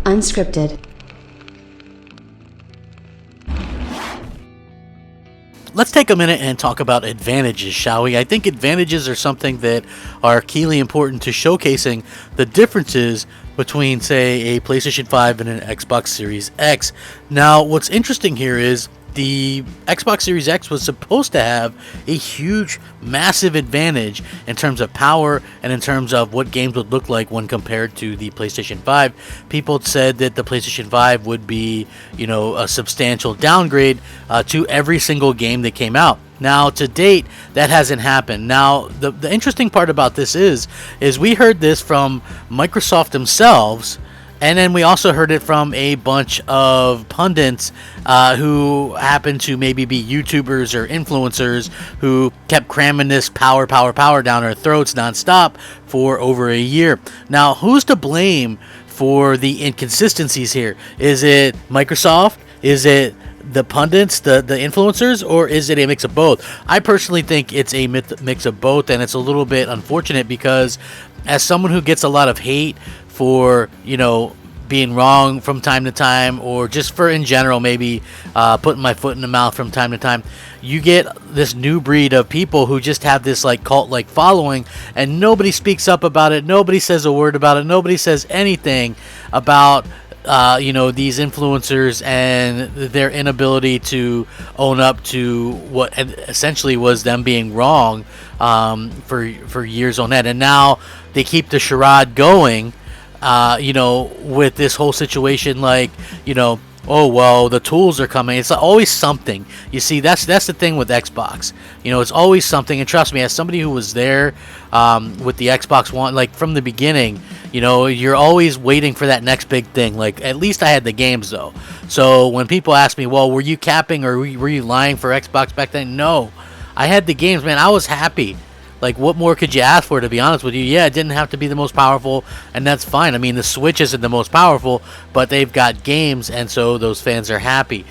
Unscripted. Let's take a minute and talk about advantages, shall we? I think advantages are something that are keenly important to showcasing the differences between, say, a PlayStation 5 and an Xbox Series X. Now, what's interesting here is the Xbox Series X was supposed to have a huge, massive advantage in terms of power and in terms of what games would look like when compared to the PlayStation 5. People said that the PlayStation 5 would be, a substantial downgrade to every single game that came out. Now, to date, that hasn't happened. Now, the interesting part about this is we heard this from Microsoft themselves. And then we also heard it from a bunch of pundits who happen to maybe be YouTubers or influencers who kept cramming this power down our throats nonstop for over a year. Now, who's to blame for the inconsistencies here? Is it Microsoft? Is it the pundits, the influencers, or is it a mix of both? I personally think it's a mix of both, and it's a little bit unfortunate because as someone who gets a lot of hate for, being wrong from time to time, or just for in general maybe putting my foot in the mouth from time to time, you get this new breed of people who just have this like cult-like following, and nobody speaks up about it, nobody says a word about it, nobody says anything about these influencers and their inability to own up to what essentially was them being wrong for years on end. And now they keep the charade going, with this whole situation, like, oh, well, the tools are coming. It's always something. You see, that's the thing with Xbox. It's always something. And trust me, as somebody who was there with the Xbox One, like from the beginning, you're always waiting for that next big thing. Like, at least I had the games, though. So when people ask me, well, were you capping or were you lying for Xbox back then? No, I had the games, man. I was happy. Like, what more could you ask for, to be honest with you? Yeah, it didn't have to be the most powerful, and that's fine. I mean, the Switch isn't the most powerful, but they've got games, and so those fans are happy.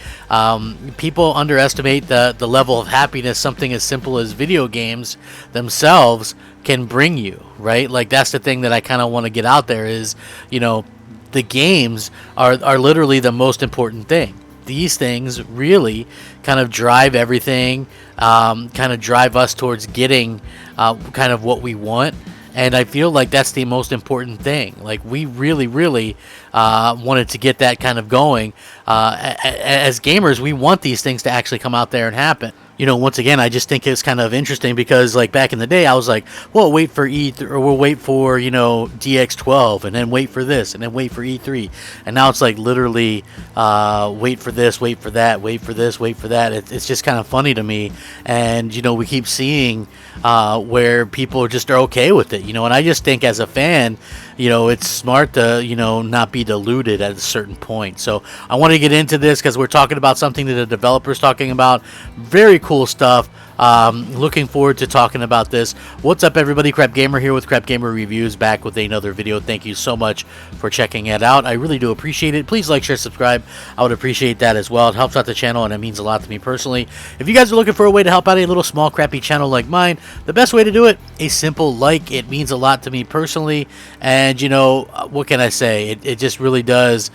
People underestimate the level of happiness something as simple as video games themselves can bring you, right? Like, that's the thing that I kind of want to get out there is, the games are literally the most important thing. These things really kind of drive everything, kind of drive us towards getting kind of what we want. And I feel like that's the most important thing. Like, we really, really wanted to get that kind of going. As gamers, we want these things to actually come out there and happen. Once again, I just think it's kind of interesting because, like, back in the day, I was like, well, wait for E3, or we'll wait for, DX12, and then wait for this, and then wait for E3. And now it's like literally wait for this, wait for that, wait for this, wait for that. It's just kind of funny to me. And, we keep seeing where people just are okay with it, and I just think as a fan, it's smart to, not be deluded at a certain point. So I want to get into this because we're talking about something that the developer's talking about. Very cool stuff. Looking forward to talking about this. What's up, everybody? Crapgamer here with Crapgamer Reviews, back with another video. Thank you so much for checking it out. I really do appreciate it. Please like, share, subscribe. I would appreciate that as well. It helps out the channel, and it means a lot to me personally. If you guys are looking for a way to help out a little small crappy channel like mine, the best way to do it, a simple like. It means a lot to me personally, and what can I say? It just really does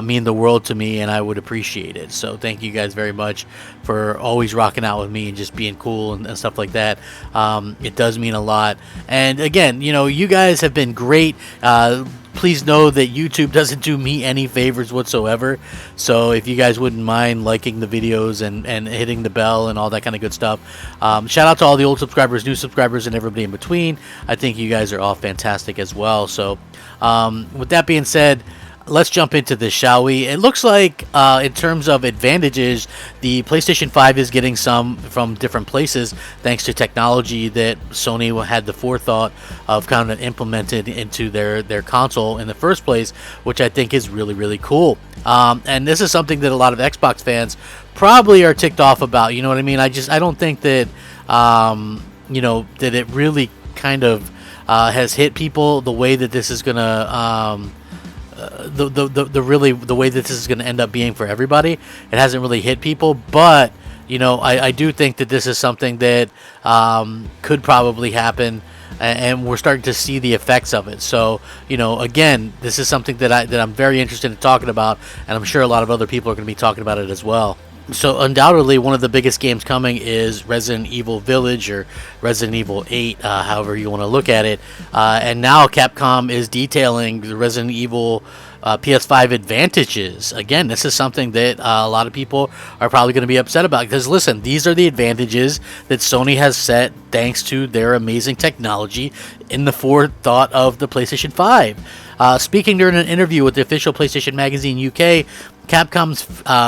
mean the world to me, and I would appreciate it. So thank you guys very much for always rocking out with me and just being cool and stuff like that. It does mean a lot. And again, you guys have been great. Please know that YouTube doesn't do me any favors whatsoever. So if you guys wouldn't mind liking the videos and hitting the bell and all that kind of good stuff. Shout out to all the old subscribers, new subscribers, and everybody in between. I think you guys are all fantastic as well. So with that being said, let's jump into this, shall we? It looks like, in terms of advantages, the PlayStation 5 is getting some from different places thanks to technology that Sony had the forethought of kind of implemented into their console in the first place, which I think is really, really cool. And this is something that a lot of Xbox fans probably are ticked off about. You know what I mean? I don't think that, that it really kind of has hit people the way that this is gonna. The way that this is going to end up being for everybody. It hasn't really hit people, but I do think that this is something that could probably happen and we're starting to see the effects of it. So, again, this is something that I'm very interested in talking about, and I'm sure a lot of other people are going to be talking about it as well. So undoubtedly, one of the biggest games coming is Resident Evil Village, or Resident Evil 8, however you want to look at it. And now Capcom is detailing the Resident Evil PS5 advantages. Again, this is something that a lot of people are probably going to be upset about, because listen, these are the advantages that Sony has set thanks to their amazing technology in the forethought of the PlayStation 5. Speaking during an interview with the official PlayStation Magazine UK, Capcom's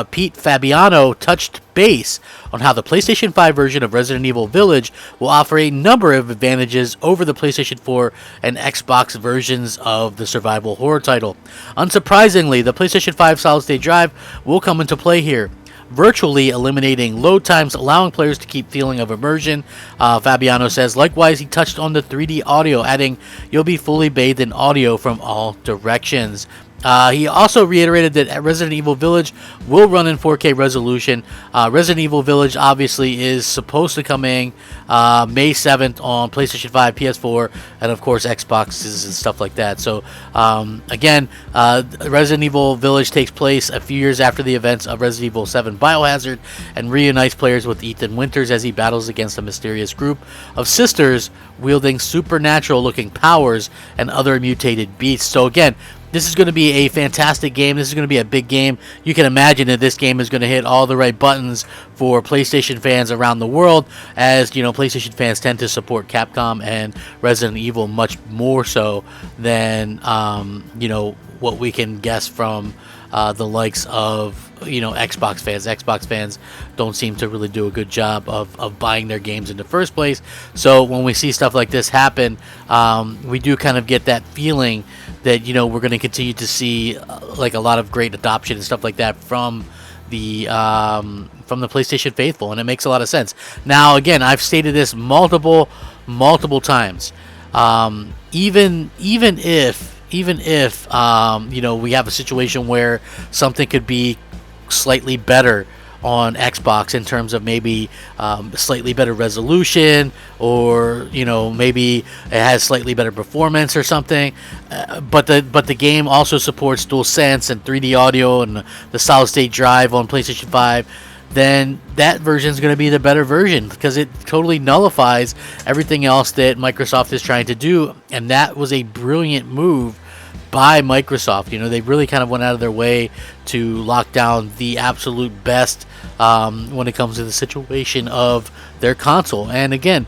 Pete Fabiano touched base on how the PlayStation 5 version of Resident Evil Village will offer a number of advantages over the PlayStation 4 and Xbox versions of the survival horror title. Unsurprisingly, the PlayStation 5 solid-state drive will come into play here, virtually eliminating load times, allowing players to keep feeling of immersion. Fabiano says, likewise, he touched on the 3D audio, adding, "You'll be fully bathed in audio from all directions." He also reiterated that Resident Evil Village will run in 4K resolution. Resident Evil Village obviously is supposed to come in May 7th on PlayStation 5, PS4, and of course Xboxes and stuff like that. So again, Resident Evil Village takes place a few years after the events of Resident Evil 7 Biohazard, and reunites players with Ethan Winters as he battles against a mysterious group of sisters wielding supernatural looking powers and other mutated beasts. So again, this is going to be a fantastic game. This is going to be a big game. You can imagine that this game is going to hit all the right buttons for PlayStation fans around the world, as PlayStation fans tend to support Capcom and Resident Evil much more so than what we can guess from the likes of Xbox fans. Xbox fans don't seem to really do a good job of buying their games in the first place. So when we see stuff like this happen, we do kind of get that feeling that we're going to continue to see like a lot of great adoption and stuff like that from the PlayStation faithful, and it makes a lot of sense. Now, again, I've stated this multiple times. Even if we have a situation where something could be slightly better on Xbox in terms of maybe slightly better resolution, or maybe it has slightly better performance or something, but the game also supports DualSense and 3D audio and the solid state drive on PlayStation 5, then that version is going to be the better version, because it totally nullifies everything else that Microsoft is trying to do. And that was a brilliant move by Microsoft. They really kind of went out of their way to lock down the absolute best when it comes to the situation of their console. And again,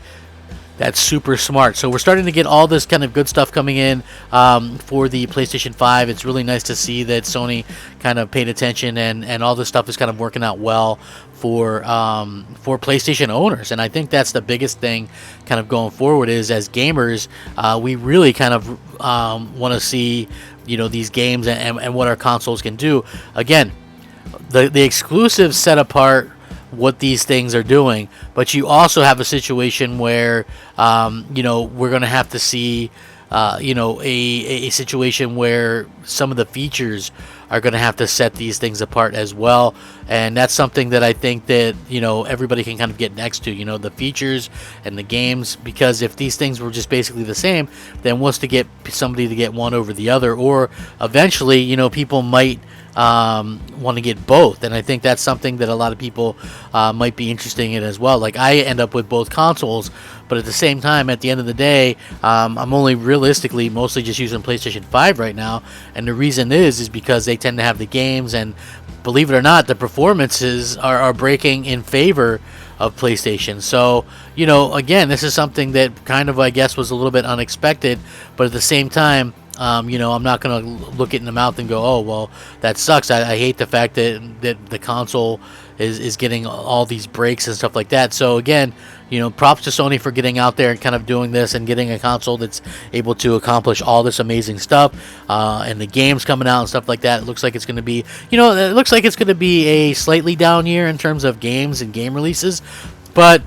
that's super smart. So we're starting to get all this kind of good stuff coming in for the PlayStation 5. It's really nice to see that Sony kind of paid attention, and all this stuff is kind of working out well for PlayStation owners. And I think that's the biggest thing kind of going forward, is as gamers, we really kind of want to see these games and what our consoles can do. Again, the exclusives set apart what these things are doing, but you also have a situation where we're going to have to see a situation where some of the features are going to have to set these things apart as well. And that's something that I think that everybody can kind of get next to, the features and the games, because if these things were just basically the same, then what's to get somebody to get one over the other? Or eventually people might want to get both, and I think that's something that a lot of people might be interested in as well. Like, I end up with both consoles, but at the same time, at the end of the day, I'm only realistically mostly just using PlayStation 5 right now, and the reason is because they tend to have the games, and believe it or not, the performances are breaking in favor of PlayStation. So again, this is something that kind of, I guess, was a little bit unexpected, but at the same time, I'm not going to look it in the mouth and go, oh, well, that sucks. I hate the fact that the console is getting all these breaks and stuff like that. So again, props to Sony for getting out there and kind of doing this and getting a console that's able to accomplish all this amazing stuff, and the games coming out and stuff like that. It looks like it's going to be, it looks like it's going to be a slightly down year in terms of games and game releases, but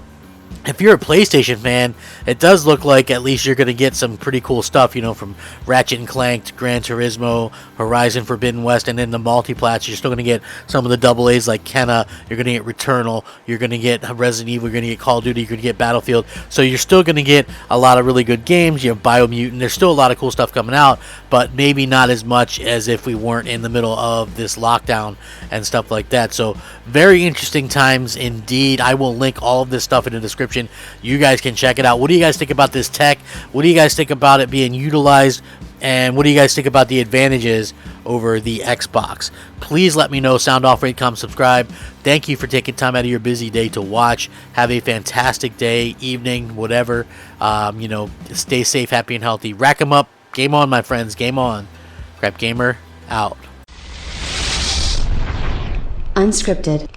if you're a PlayStation fan, it does look like at least you're going to get some pretty cool stuff, from Ratchet and Clank to Gran Turismo, Horizon Forbidden West, and then the multiplats. You're still going to get some of the double A's like Kenna. You're going to get Returnal. You're going to get Resident Evil. You're going to get Call of Duty. You're going to get Battlefield. So you're still going to get a lot of really good games. You have Biomutant. There's still a lot of cool stuff coming out, but maybe not as much as if we weren't in the middle of this lockdown and stuff like that. So very interesting times indeed. I will link all of this stuff in the description. You guys can check it out. What do you guys think about this tech? What do you guys think about it being utilized? And what do you guys think about the advantages over the Xbox? Please let me know. Sound off, rate, comment, subscribe. Thank you for taking time out of your busy day to watch. Have a fantastic day, evening, whatever. Stay safe, happy, and healthy. Rack 'em up. Game on, my friends. Game on. Crapgamer out. Unscripted.